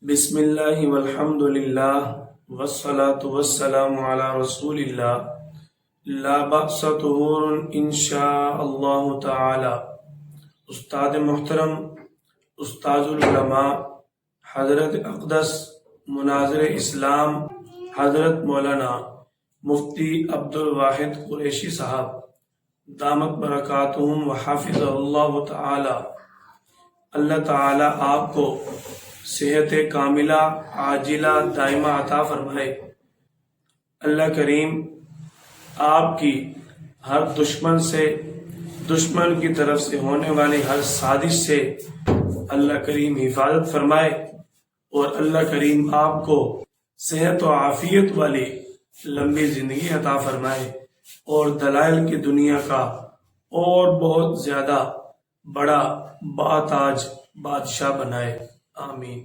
بسم اللہ والحمد للہ والصلاة والسلام علی رسول اللہ لا بأس طہور انشاء اللہ تعالی۔ استاد محترم، استاذ العلماء، حضرت اقدس مناظر اسلام حضرت مولانا مفتی عبدالواحد قریشی صاحب دامت برکاتہم وحافظ اللہ تعالی، اللہ تعالی آپ کو صحت کاملہ عاجلہ دائمہ عطا فرمائے۔ اللہ کریم آپ کی ہر دشمن کی طرف سے ہونے والی ہر سازش سے اللہ کریم حفاظت فرمائے، اور اللہ کریم آپ کو صحت و عافیت والی لمبی زندگی عطا فرمائے، اور دلائل کی دنیا کا اور بہت زیادہ بڑا باتاج بادشاہ بنائے، آمین۔